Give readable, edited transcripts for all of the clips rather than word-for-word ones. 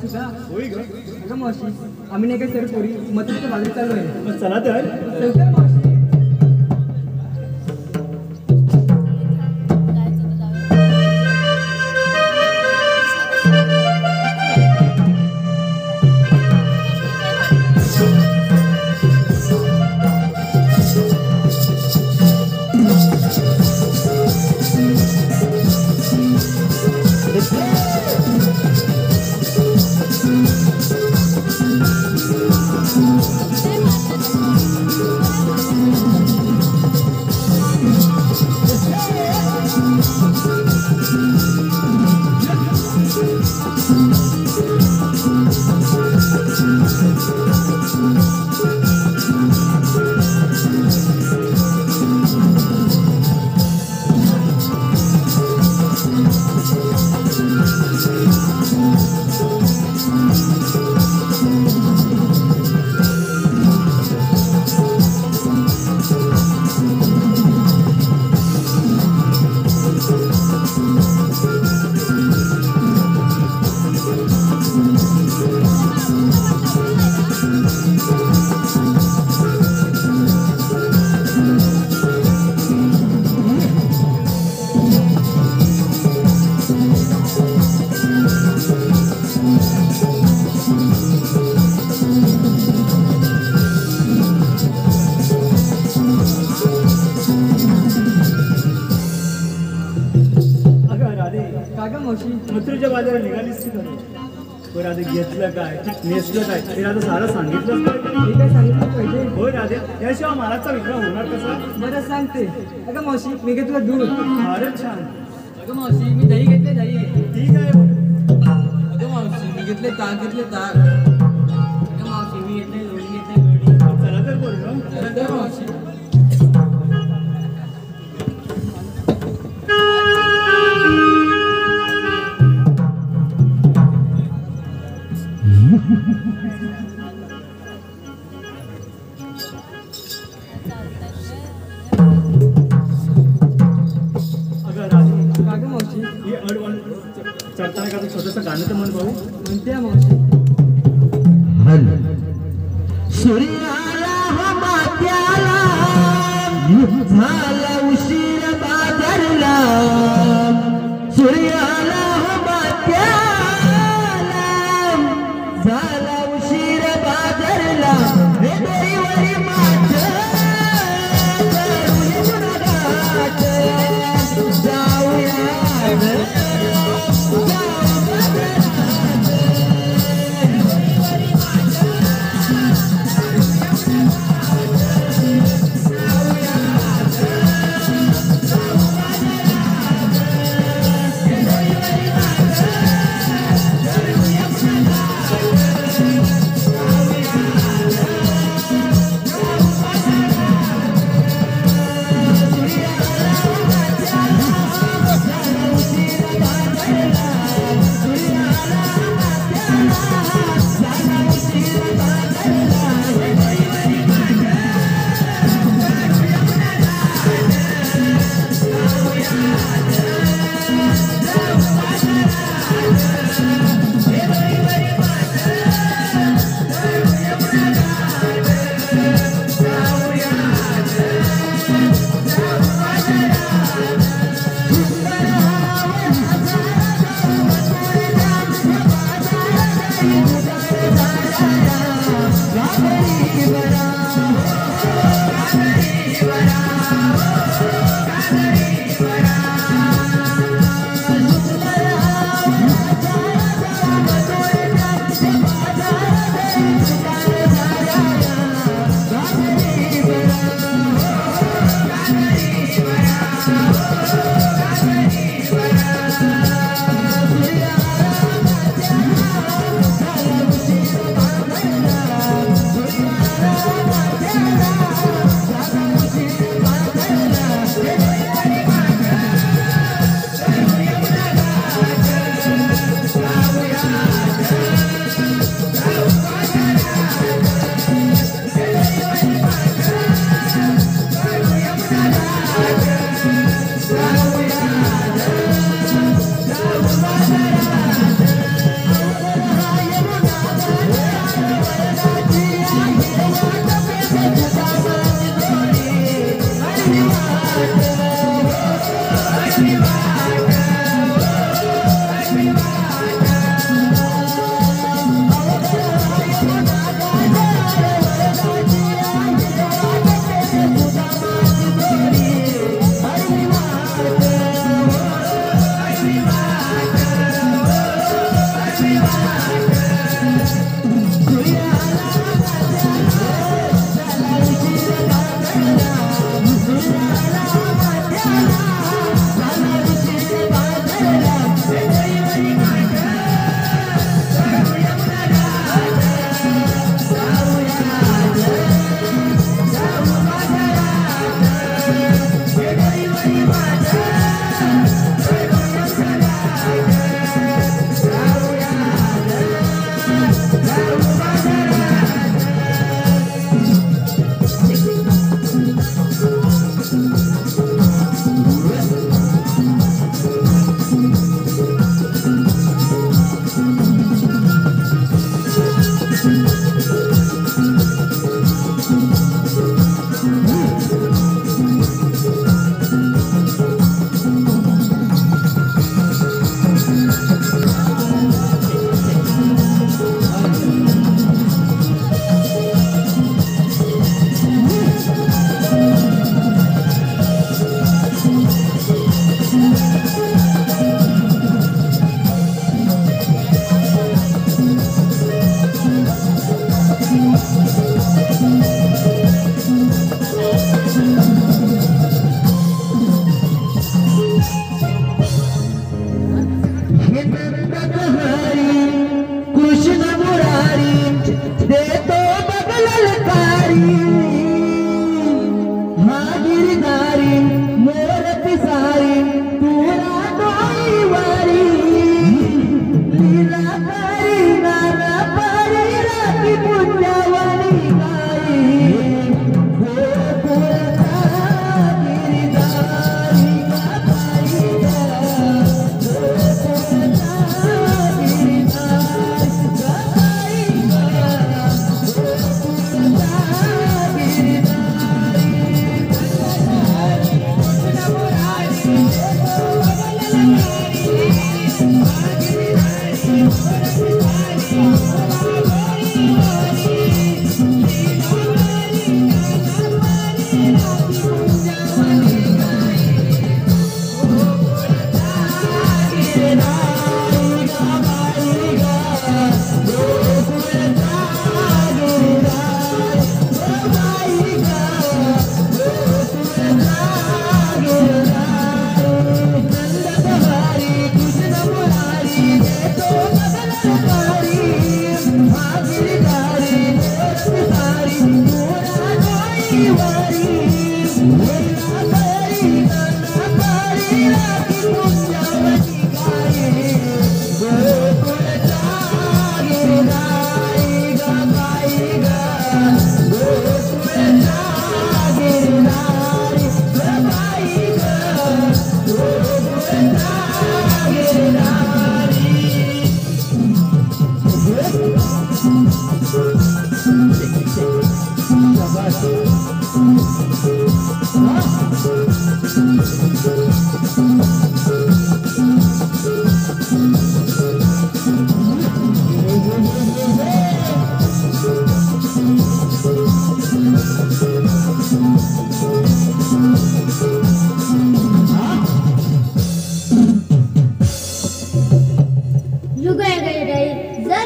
सुद्धा होय ग. अगं मावशी आम्ही नाही काय सर पोरी मथुरेच्या बाजूला चाललो आहे. मग चला तर. चल मावशी. मथुरेच्या बाजारात निघालीस का? बरं आता घेतलं काय नेसलं काय ते आता सारं सांगितलंच पाहिजे. हे काय सांगितलं पाहिजे. होय राधे त्याशिवाय महाराजचा विक्रम होणार कसा? बरं सांगते. अगं मावशी मी घेतलं दूध. फारच छान. अगं मावशी मी दही घेतले दही. ठीक आहे. अगं मावशी मी घेतले ताक घेतले ताक. अगं मावशी मी घेतले लोणी घेतले लोणी. चला तर बोल ना. चला तर मावशी. चढताना का छोटंसं गाणं तर म्हण भाऊ. म्हणते मावशी. सूर्याला हो मात्याला झाला उशीर बाजारला. सूर्याला हो मात्याला झाला उशीर बाजारला. हे दरीवरी माठ जाऊया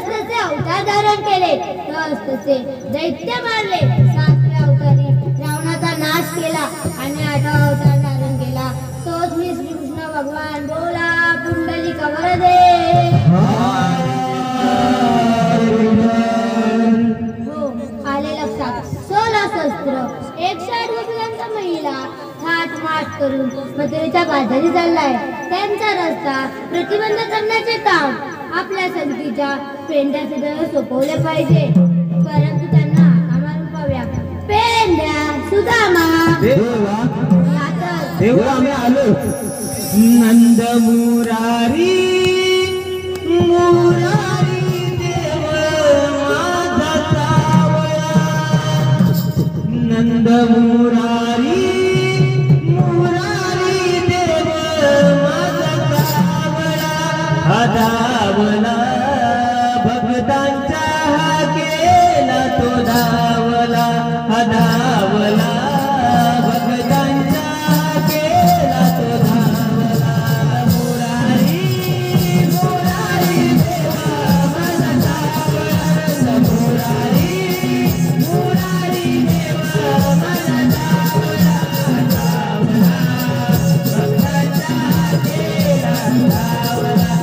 जसे अवतार धारण केले तसे दैत्य मारले, 7व्या अवतारी रावणाचा नाश केला आणि 8वा अवतार धारण केला तोच मी श्रीकृष्ण भगवान. बोला पुंडलिक वरदे. हो आले लक्षात. 16 शस्त्र 160 गोपिकांचा महिला थाट माट करून मथुरेच्या बाजारी चाललाय. त्यांचा रस्ता प्रतिबंध करण्याचे काम आपल्या संगतीच्या पेंड्या सुद्धा सोपवले पाहिजे, परंतु त्यांना आम्हाला पाव्या. पेंड्या सुदामा देवा आम्ही आलो. नंद मुरारी मुरारी देव माझा सावळा. नंद मुरारी मुरारी देव माझा सावळा. धावला भक्तांचा हा केला तो धावला. धावला भक्तांचा केला तो धावला. मुरारी मुरारी देवा माझा सावळा. मुरारी मुरारी देवा माझा सावळा. धावला भक्तांचा केला धावला.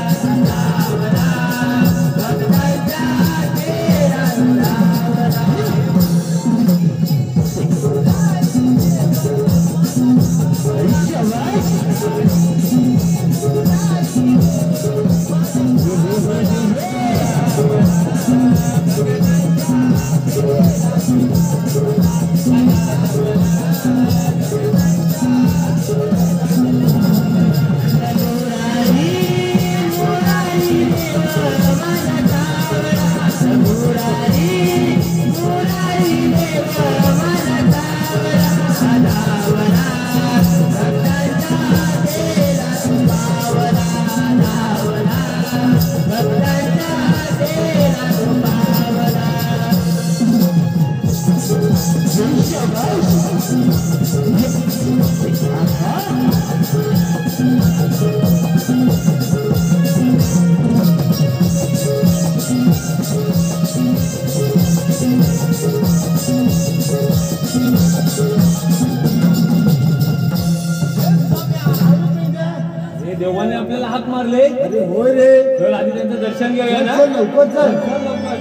देवाने आपल्याला हात मारले. अरे होय रे. तर आधी त्यांचं दर्शन घेऊया ना. चल लवकर चल. लवकर.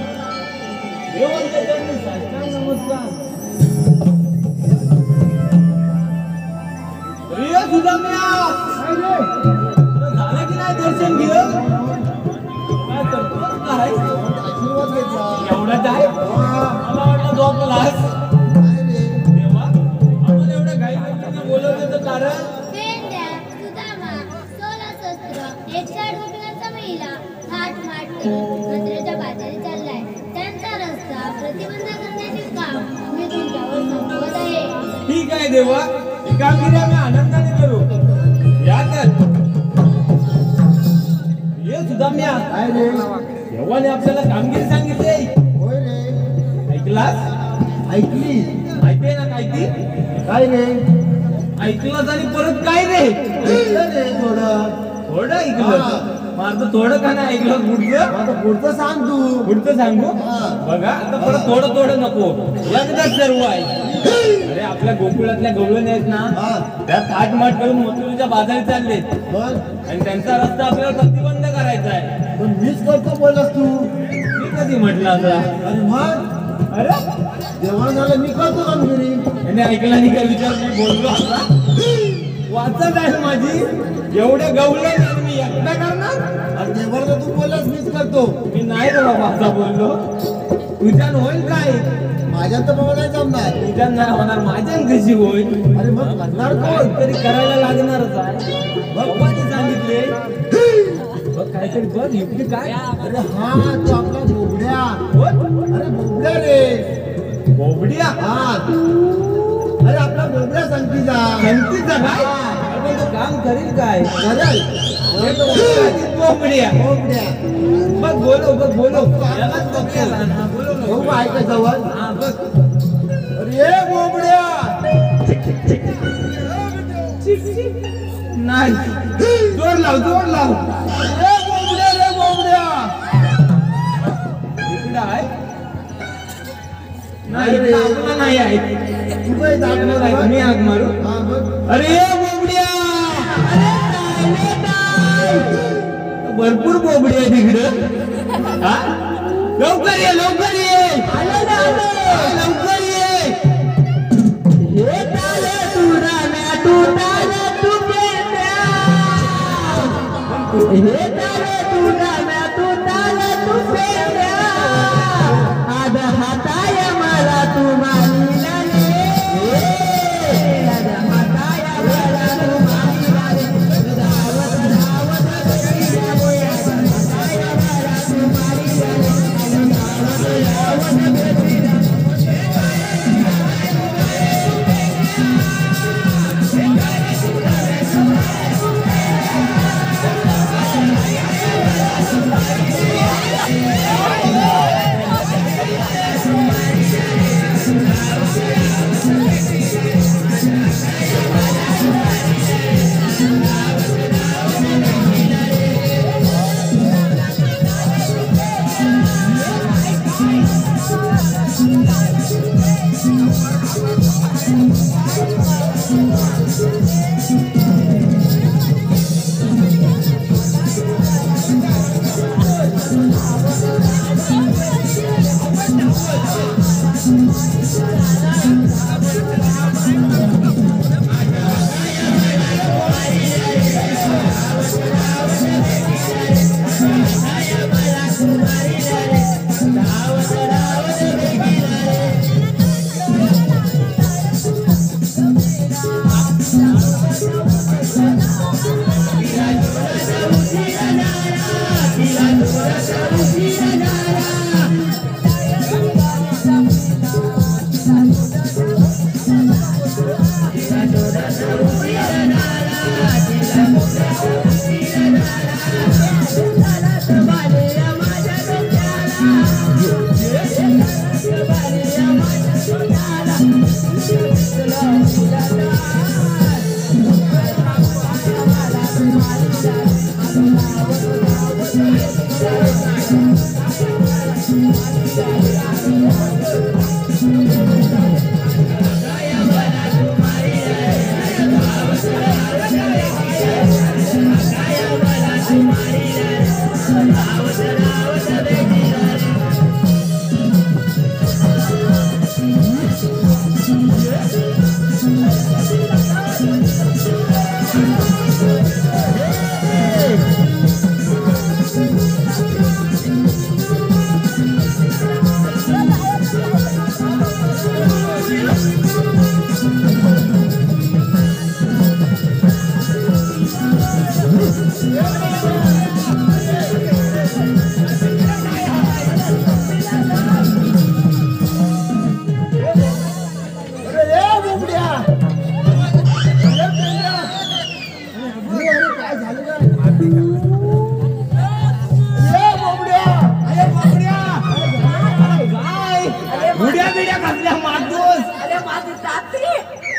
देवांच्या चरणी साष्टांग नमस्कार. प्रिय सुदाम्या, झालं की नाही दर्शन घे? काय करतो काय? आशीर्वाद घेतला. एवढंच आहे. मला वाटलं झोपलास. देवा आपण एवढं घाई करताना बोलवण्याचं कारण? पेंड्या सुदामा 16 शस्त्र 160 गोपिकांचा महिला थाट माट करून मथुरेच्या बाजारी चाललाय. त्यांचा रस्ता प्रतिबंध करण्याचे काम मी तुमच्यावर सोपवत आहे. ठीक आहे देवा, ही कामगिरी आम्ही आनंदाने करू. या तर ये सुदाम्या, काय रे. देवाने आपल्याला कामगिरी सांगितली. होय रे. ऐकलास? ऐकली. माहितीये ना काय ती? काय रे. ऐकलास आणि परत काय रे? ऐकलं रे थोडं. थोडं ऐकलं. माझं थोडं का नाही ऐकलं पुढचं? आता पुढचं सांग तू. पुढचं सांगू? हा. बघा आता परत थोडं थोडं नको, एकदाच सर्व आहे. अरे आपल्या गोकुळातल्या गवळणी आहेत ना, हा. त्या थाटमाट करून मथुरेच्या बाजारी चालले पण आणि त्यांचा रस्ता आपल्याला प्रतिबंध करायचा आहे. पण मीच करतो बोललास तू. मी कधी म्हटलं आता? आणि मग अरे जेवण झालं मी करतो कामगिरी. याने ऐकला नाही काय विचार मी बोललो आता? वाचत आहे माझी एवढे गवळे आणि मी एकटा करणार? आणि जेवण तू बोललास मीच करतो. मी नाही रे बाबा असा बोललो. तुझ्यान होईल काय? माझ्यात तर बाबा नाही जमणार. तुझ्यान नाही होणार, माझ्यान कशी होईल? अरे मग करणार कोण. तरी करायला लागणारच आहे. भगवानने सांगितले. बघ काहीतरी बघ युक्ती काय? अरे हा तू आपला बोबड्या. बोल. अरे बोबड्या रे. बोबड्या. हा अरे आपला बोबड्या संगतीचा. संगतीचा काय? हा. पण तो काम करील काय करल बोंबड्या बघ बोलव यालाच बघ हो ऐका जवळ हा बघ अरे बोंबड्या नाही जोर लाव रे बोंबड्या इकडे आहे नाही रे आपला नाही आहे तू काय दाखवलं मी आग मारू हा बघ अरे बोबड्या भरपूर बोबडी आहे तिकडं हा लवकर ये लवकर ये हे ताले तुडाल्या तुडाल्या तुपेल्या हे ताले तुडाल्या तुडाल्या तुपेल्या आद हाताय मला तू मानिला रे आद हाताय मला तू मानिला रे धावत धावत गेल्या बोया हाताय मला तू मानिला रे धावत धावत गेल्या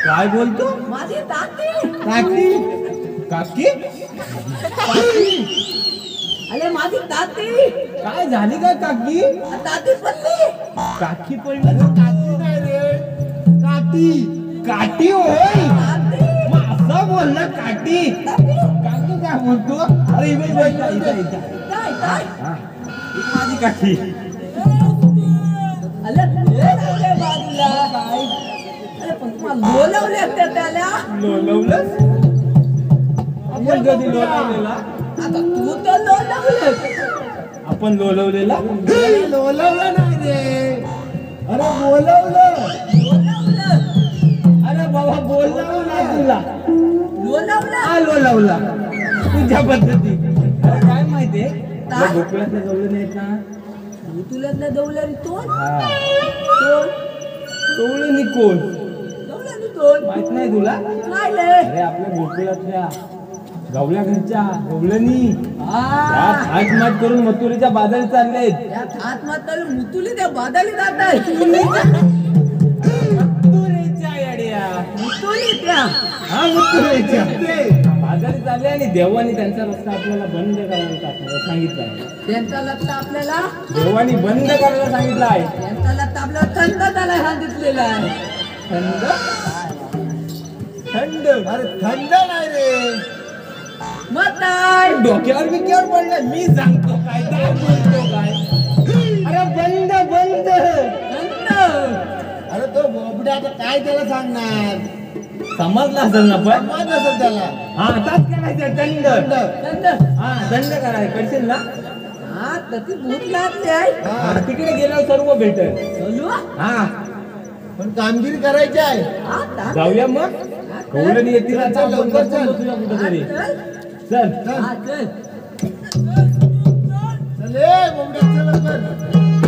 काय बोलतो माझी ताती काकी काकी अरे माझी ताती काय झाली का काकी ताती पडली काकी पडली काकी नाही रे काठी काठी होय ताती मग असं बोल ना काठी काकी काय बोलतो अरे इथे काय काय माझी काठी अरे बाजूला अरे पण तुम्हाला बोलवले असते त्याला लोलवलंस आपण कधी लोलवलेला आता तू तर लोलवलंस आपण लोलवलेला लोलवलं नाही रे अरे बोलवलं अरे बाबा बोललो ना तुला लोलवलं हा लोलवला तुझ्या पद्धती अरे काय माहितीये तुला गोकुळातल्या गवळण आहेत ना तू तुला दौलरी तो हा कोण गवळणी कोण दौलरी कुठून माहित नाही तुला? काय ले अरे आपल्या गोकुळातल्या गवल्या घरच्या गवलनी त्यात हातमात करून मथुरेच्या बाजारी चाललेत. यात आत्महत्या मुतुली त्या बादाली जात आहे मथुरेच्या येड्या. मुतुली त्या हा मथुरेच्या बाजारी चालले आणि देवानी त्यांचा रस्ता आपल्याला बंद करायला सांगितलं आहे. त्यांचा लक्ष आपल्याला देवानी बंद करायला सांगितलं आहे. त्यांचा लक्ष आपल्याला थंड त्याला सांगितलेला आहे. थंड थंड अरे थंड नाही रे. मग काय डोक्यावर बिक्यावर पडलं. मी सांगतो काय काय बोलतो काय. अरे बंद बंद थंड अरे तो बोबड्या आता काय त्याला सांगणार. समजला असेल ना पण. समज नसेल त्याला. हा ताच करायचं दंड. थंड हा दंड करायचं करशील ना. हा तशी भूत लागली आहे हा, तिकडे गेल्यावर सर्व भेटेल. चलू हा पण कामगिरी करायची आहे. हा ता- जाऊया मग. कौलनी येतील आता आपण लवकर चल. बसून बसूया कुठेतरी. चल चल हा चल चल ए, बोबड्या चल लवकर.